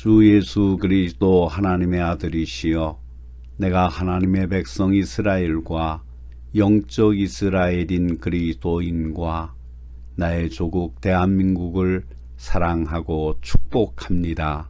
주 예수 그리스도 하나님의 아들이시여 내가 하나님의 백성 이스라엘과 영적 이스라엘인 그리스도인과 나의 조국 대한민국을 사랑하고 축복합니다.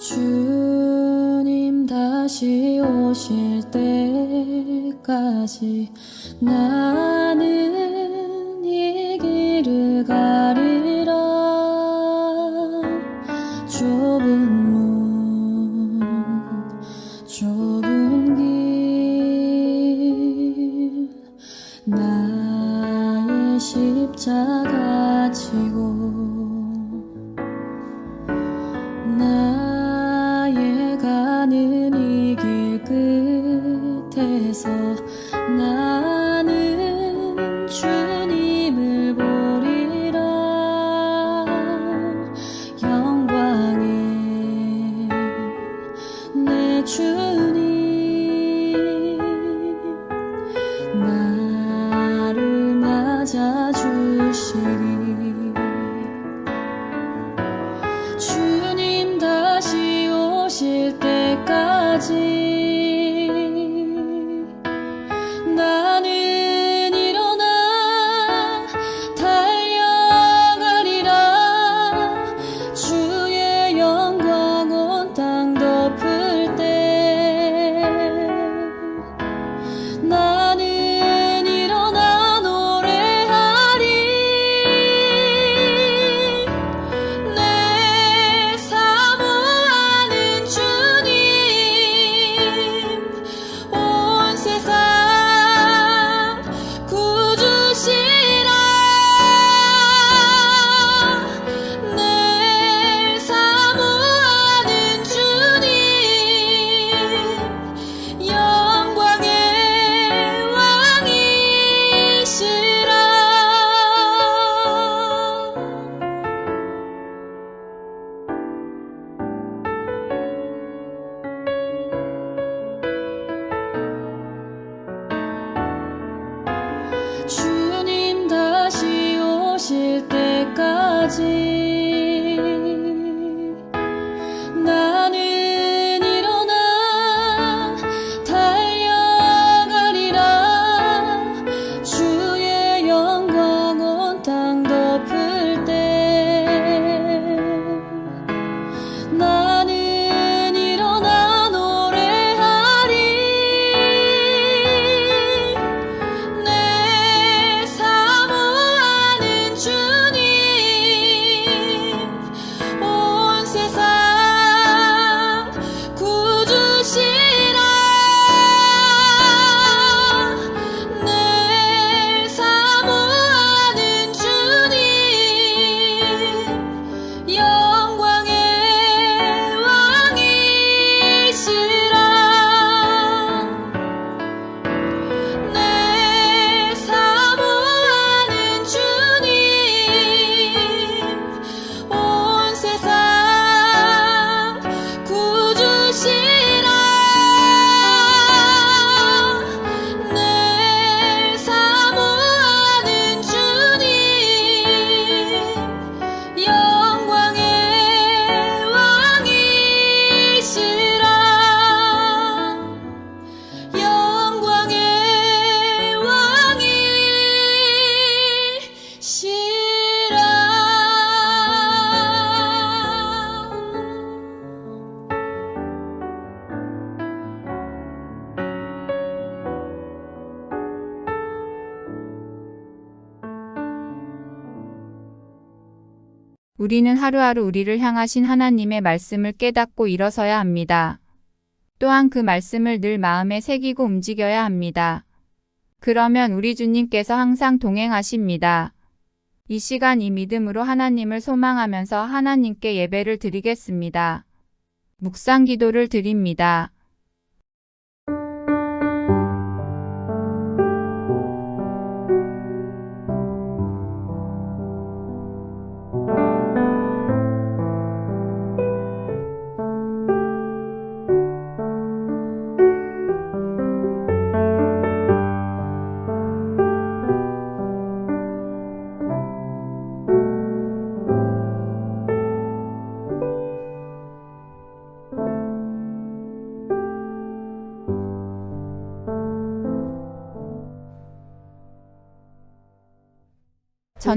주님 다시 오실 때까지 나는 이 길을 가리라. 좁은 문 좁은 길 나의 십자가 지고 나의 가는 이 길 끝에서 나는 주님을 보리라. 영광의 내 주님 나를 맞아주시리. 주님 다시 오실 때까지 나는 일어나 달려가리라. 주의 영광 온 땅 덮을 때 나는 일어나 노래하리. 내 사모하는 주님 온 세상 구주시라. 내 사모하는 주님 영광의 왕이시라. 주님 다시 오실 때까지 나는 일어나 달려가리라. 주의 영광 온 땅 덮을 때 나는 일어나 노래하리. 내 사모하는 주님 온 세상 구주시라. 내 사모하는 주님 영광의 왕이시라. 내 사모하는 주님 온 세상 구주시라. 내 사모하는 주님 영광의 왕이시라. 영광의 왕이시라. 우리는 하루하루 우리를 향하신 하나님의 말씀을 깨닫고 일어서야 합니다. 또한 그 말씀을 늘 마음에 새기고 움직여야 합니다. 그러면 우리 주님께서 항상 동행하십니다. 이 시간 이 믿음으로 하나님을 소망하면서 하나님께 예배를 드리겠습니다. 묵상 기도를 드립니다.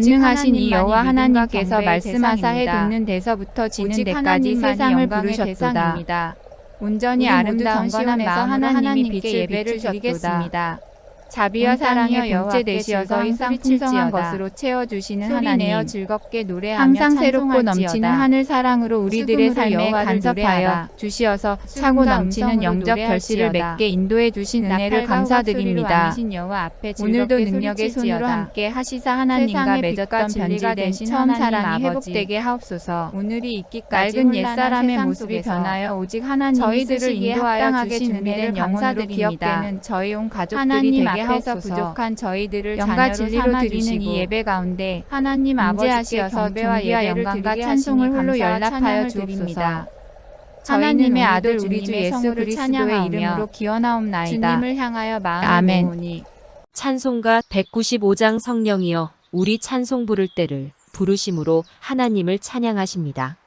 전능하신 이 여호와 하나님만이 하나님께서 믿음과 말씀하사 해 경배의 돋는 데서부터 지는 오직 데까지 하나님만이 세상을 영광의 부르셨도다. 대상입니다. 온전히 우리 모두 아름다운 경건한 시온에서 마음으로 하나님께 하나님께 예배를 예배를 드리겠습니다. 자비와 온 땅이여 사랑의 여호와께 본체 되시어서 즐거이 항상 소리칠지어다. 풍성한 것으로 채워주시는 소리 하나님, 내어 즐겁게 노래하며 항상 새롭고 찬송할지어다. 넘치는 하늘 사랑으로 우리들의 수금으로 삶에 여호와를 간섭하여 노래하라. 주시어서 수금과 차고 넘치는 음성으로 영접 결실을 노래할지어다. 맺게 인도해 주신 은혜를 나팔과 감사드립니다. 화소리로 왕이신 여호와 앞에 오늘도 즐겁게 능력의 손으로 소리칠지어다. 함께 하시사 하나님과 세상의 맺었던 빛과 변질된 진리가 되신 처음 하나님 사랑이 아버지. 회복되게 하옵소서. 오늘이 있기까지 낡은 혼란한 옛사람의 세상 모습이 속에서 변하여 오직 하나님이 저희들을 쓰시기에 인도하여 합당하게 주신 준비된 은혜를 영혼으로 감사드립니다. 기억되는 저희 온 가족들이 하나님 되게 앞에서 하옵소서. 부족한 저희들을 영과 자녀로 진리로 삼아 드리는 주시고 이 예배 가운데 하나님 아버지께 임재하시어서 경배와 존귀와 예배를 영광과 드리게 찬송을 하시니 홀로 감사와 연락하여 찬양을 주옵소서. 드립니다. 하나님의 아들 저희는 우리 주 오늘도 예수 주님의 그리스도의 성을 이름으로 기원하옵나이다. 주님을 향하여 마음을 아멘. 모으니 찬송가 195장 성령이여 우리 찬송 부를 때를 부르심으로 하나님을 찬양하십니다.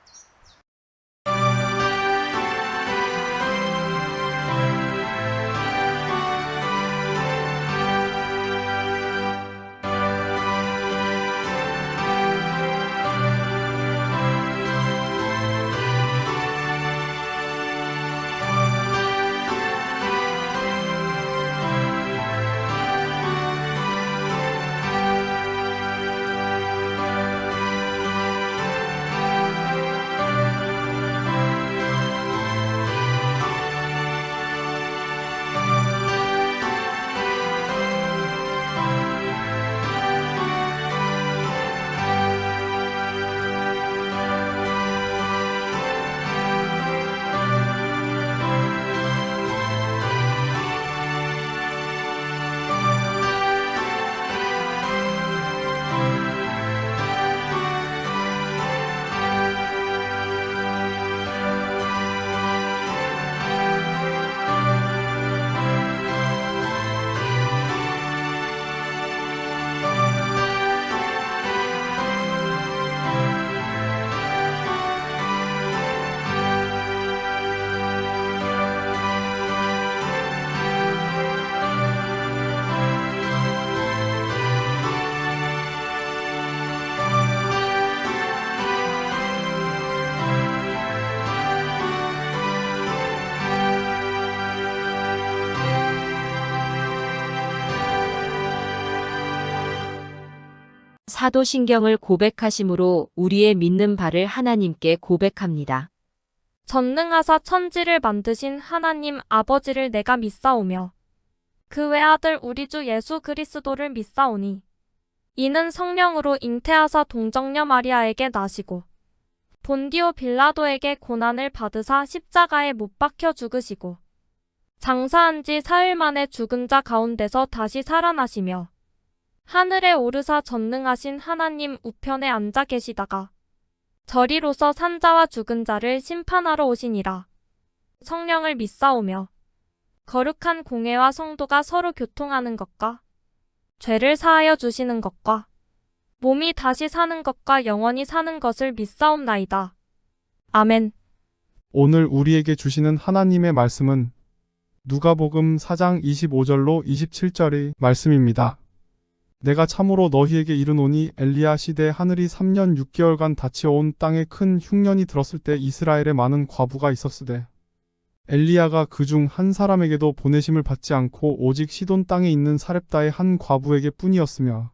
사도신경을 고백하심으로 우리의 믿는 바를 하나님께 고백합니다. 전능하사 천지를 만드신 하나님 아버지를 내가 믿사오며 그 외아들 우리 주 예수 그리스도를 믿사오니 이는 성령으로 잉태하사 동정녀 마리아에게 나시고 본디오 빌라도에게 고난을 받으사 십자가에 못 박혀 죽으시고 장사한 지 사흘 만에 죽은 자 가운데서 다시 살아나시며 하늘에 오르사 전능하신 하나님 우편에 앉아 계시다가 저리로서 산자와 죽은 자를 심판하러 오시니라. 성령을 믿사오며 거룩한 공회와 성도가 서로 교통하는 것과 죄를 사하여 주시는 것과 몸이 다시 사는 것과 영원히 사는 것을 믿사옵나이다. 아멘. 오늘 우리에게 주시는 하나님의 말씀은 누가복음 4장 25절로 27절의 말씀입니다. 내가 참으로 너희에게 이르노니 엘리야 시대에 하늘이 3년 6개월간 닫혀 온 땅에 큰 흉년이 들었을 때 이스라엘에 많은 과부가 있었으되 엘리야가 그중 한 사람에게도 보내심을 받지 않고 오직 시돈 땅에 있는 사렙다의 한 과부에게 뿐이었으며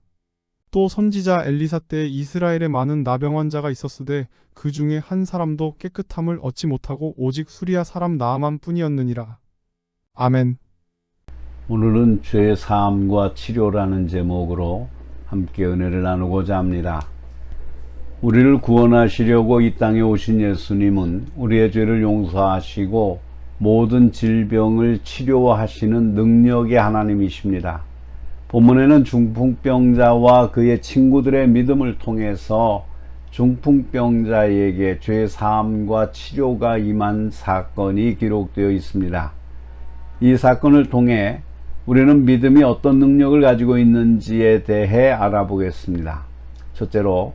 또 선지자 엘리사 때에 이스라엘에 많은 나병 환자가 있었으되 그 중에 한 사람도 깨끗함을 얻지 못하고 오직 수리아 사람 나아만 뿐이었느니라. 아멘. 오늘은 죄 사함과 치료라는 제목으로 함께 은혜를 나누고자 합니다. 우리를 구원하시려고 이 땅에 오신 예수님은 우리의 죄를 용서하시고 모든 질병을 치료하시는 능력의 하나님이십니다. 본문에는 중풍병자와 그의 친구들의 믿음을 통해서 중풍병자에게 죄 사함과 치료가 임한 사건이 기록되어 있습니다. 이 사건을 통해 우리는 믿음이 어떤 능력을 가지고 있는지에 대해 알아보겠습니다. 첫째로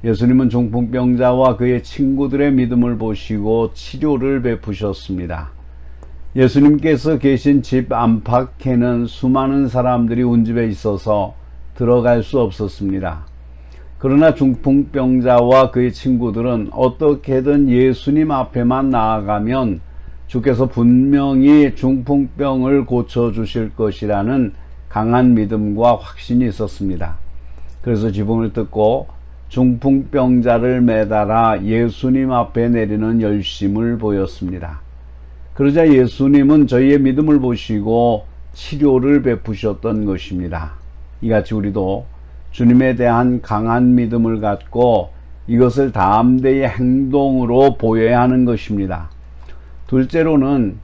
예수님은 중풍병자와 그의 친구들의 믿음을 보시고 치료를 베푸셨습니다. 예수님께서 계신 집 안팎에는 수많은 사람들이 운집에 있어서 들어갈 수 없었습니다. 그러나 중풍병자와 그의 친구들은 어떻게든 예수님 앞에만 나아가면 주께서 분명히 중풍병을 고쳐주실 것이라는 강한 믿음과 확신이 있었습니다. 그래서 지붕을 뜯고 중풍병자를 매달아 예수님 앞에 내리는 열심을 보였습니다. 그러자 예수님은 저희의 믿음을 보시고 치료를 베푸셨던 것입니다. 이같이 우리도 주님에 대한 강한 믿음을 갖고 이것을 담대히 행동으로 보여야 하는 것입니다. 둘째로는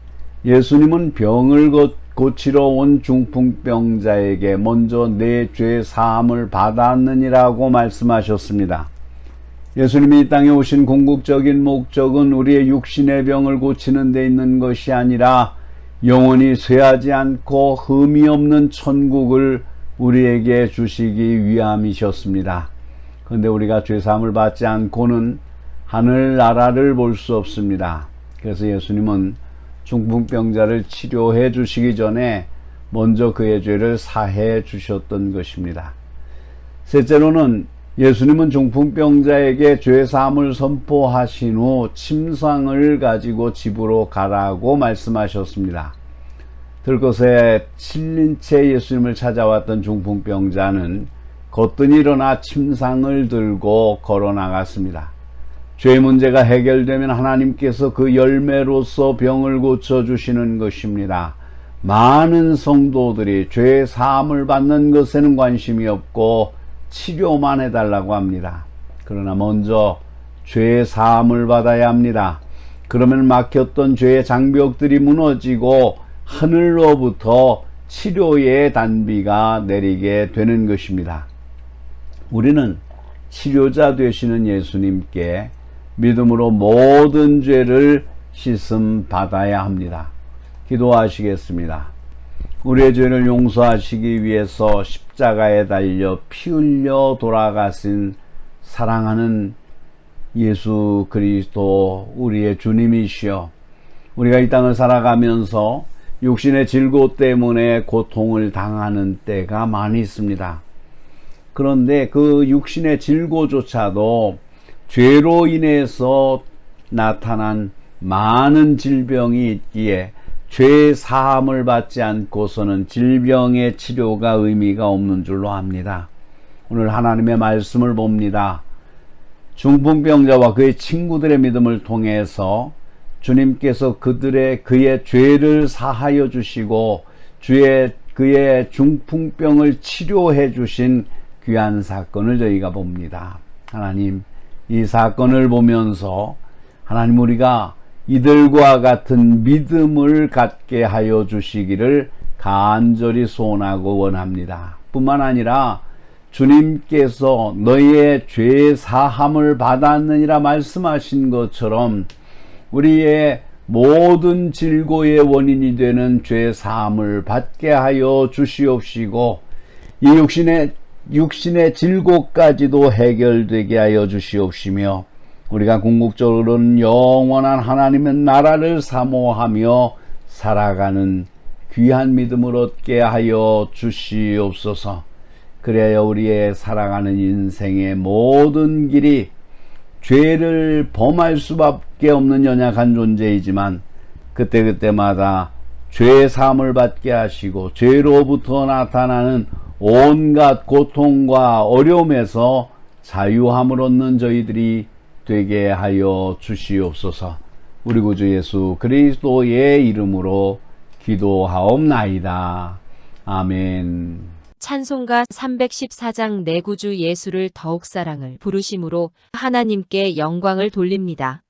예수님은 병을 고치러 온 중풍병자에게 먼저 내 죄 사함을 받았느니라고 말씀하셨습니다. 예수님이 이 땅에 오신 궁극적인 목적은 우리의 육신의 병을 고치는 데 있는 것이 아니라 영원히 쇠하지 않고 흠이 없는 천국을 우리에게 주시기 위함이셨습니다. 그런데 우리가 죄사함을 받지 않고는 하늘나라를 볼 수 없습니다. 그래서 예수님은 중풍병자를 치료해 주시기 전에 먼저 그의 죄를 사해 주셨던 것입니다. 셋째로는 예수님은 중풍병자에게 죄사함을 선포하신 후 침상을 가지고 집으로 가라고 말씀하셨습니다. 들것에 찔린 채 예수님을 찾아왔던 중풍병자는 거뜬히 일어나 침상을 들고 걸어 나갔습니다. 죄의 문제가 해결되면 하나님께서 그 열매로서 병을 고쳐주시는 것입니다. 많은 성도들이 죄 사함을 받는 것에는 관심이 없고 치료만 해달라고 합니다. 그러나 먼저 죄 사함을 받아야 합니다. 그러면 막혔던 죄의 장벽들이 무너지고 하늘로부터 치료의 단비가 내리게 되는 것입니다. 우리는 치료자 되시는 예수님께 믿음으로 모든 죄를 씻음 받아야 합니다. 기도하시겠습니다. 우리의 죄를 용서하시기 위해서 십자가에 달려 피 흘려 돌아가신 사랑하는 예수 그리스도 우리의 주님이시여, 우리가 이 땅을 살아가면서 육신의 질고 때문에 고통을 당하는 때가 많이 있습니다. 그런데 그 육신의 질고조차도 죄로 인해서 나타난 많은 질병이 있기에 죄 사함을 받지 않고서는 질병의 치료가 의미가 없는 줄로 압니다. 오늘 하나님의 말씀을 봅니다. 중풍병자와 그의 친구들의 믿음을 통해서 주님께서 그의 죄를 사하여 주시고 그의 중풍병을 치료해 주신 귀한 사건을 저희가 봅니다. 하나님, 이 사건을 보면서 하나님, 우리가 이들과 같은 믿음을 갖게 하여 주시기를 간절히 소원하고 원합니다. 뿐만 아니라 주님께서 너희의 죄 사함을 받았느니라 말씀하신 것처럼 우리의 모든 질고의 원인이 되는 죄 사함을 받게 하여 주시옵시고, 이 육신의 질고까지도 해결되게 하여 주시옵시며, 우리가 궁극적으로는 영원한 하나님의 나라를 사모하며 살아가는 귀한 믿음을 얻게 하여 주시옵소서. 그래야 우리의 살아가는 인생의 모든 길이 죄를 범할 수밖에 없는 연약한 존재이지만 그때그때마다 죄 사함을 받게 하시고 죄로부터 나타나는 온갖 고통과 어려움에서 자유함을 얻는 저희들이 되게 하여 주시옵소서. 우리 구주 예수 그리스도의 이름으로 기도하옵나이다. 아멘. 찬송가 314장 내 구주 예수를 더욱 사랑을 부르심으로 하나님께 영광을 돌립니다.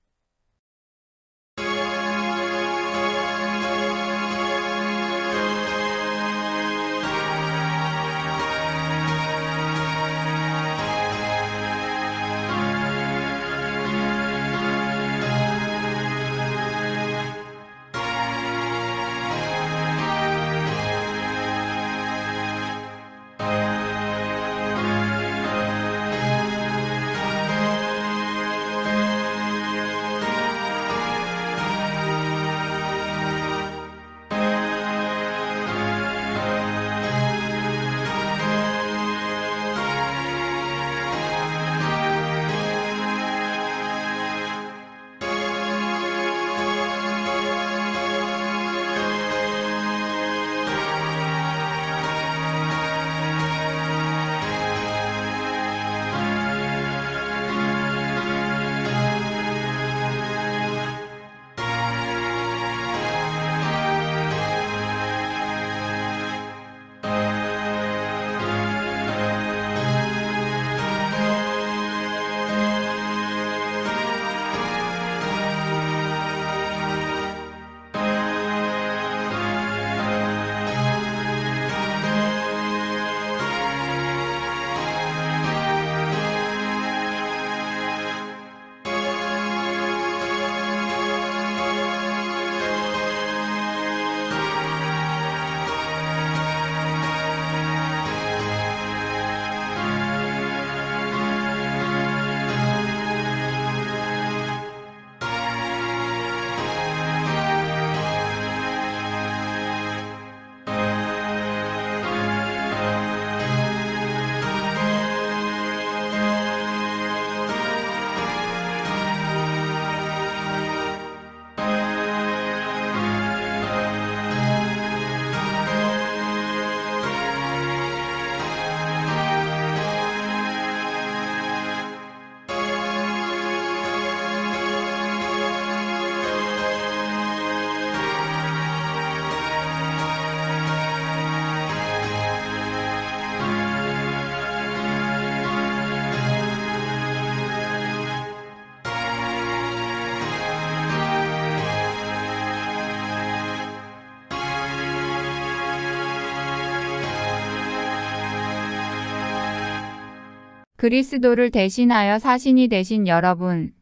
그리스도를 대신하여 사신이 되신 여러분,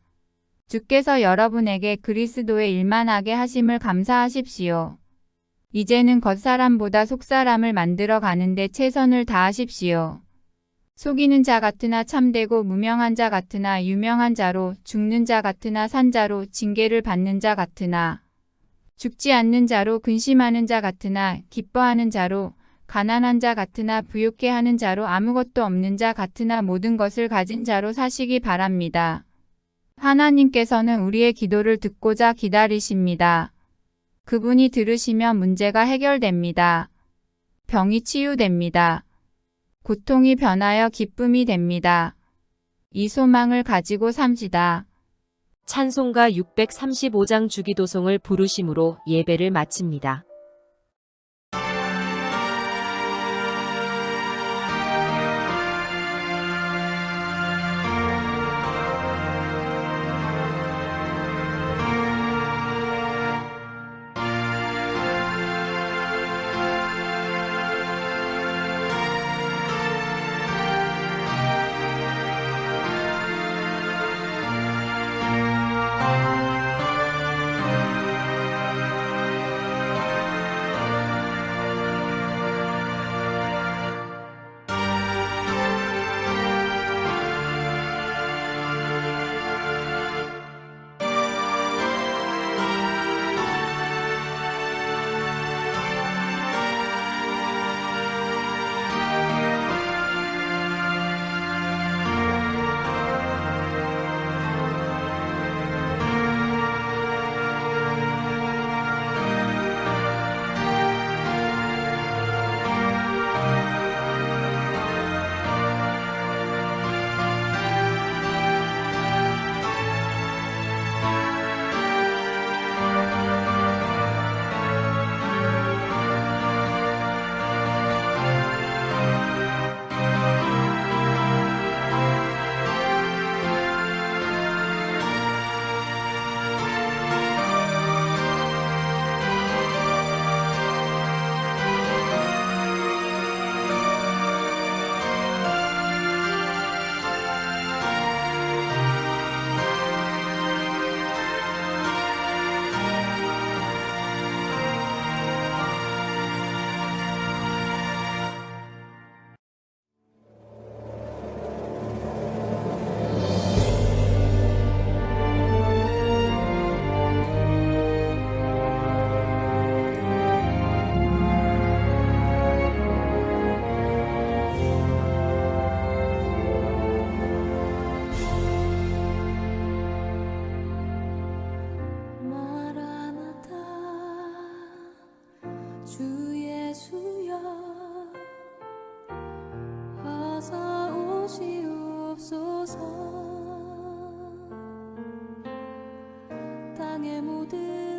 주께서 여러분에게 그리스도의 일만 하게 하심을 감사하십시오. 이제는 겉사람보다 속사람을 만들어 가는데 최선을 다하십시오. 속이는 자 같으나 참되고 무명한 자 같으나 유명한 자로, 죽는 자 같으나 산 자로, 징계를 받는 자 같으나 죽지 않는 자로, 근심하는 자 같으나 기뻐하는 자로, 가난한 자 같으나 부유케 하는 자로, 아무것도 없는 자 같으나 모든 것을 가진 자로 사시기 바랍니다. 하나님께서는 우리의 기도를 듣고자 기다리십니다. 그분이 들으시면 문제가 해결됩니다. 병이 치유됩니다. 고통이 변하여 기쁨이 됩니다. 이 소망을 가지고 삽시다. 찬송가 635장 주기도송을 부르심으로 예배를 마칩니다. 주 예수여 어서 오시옵소서. 땅의 모든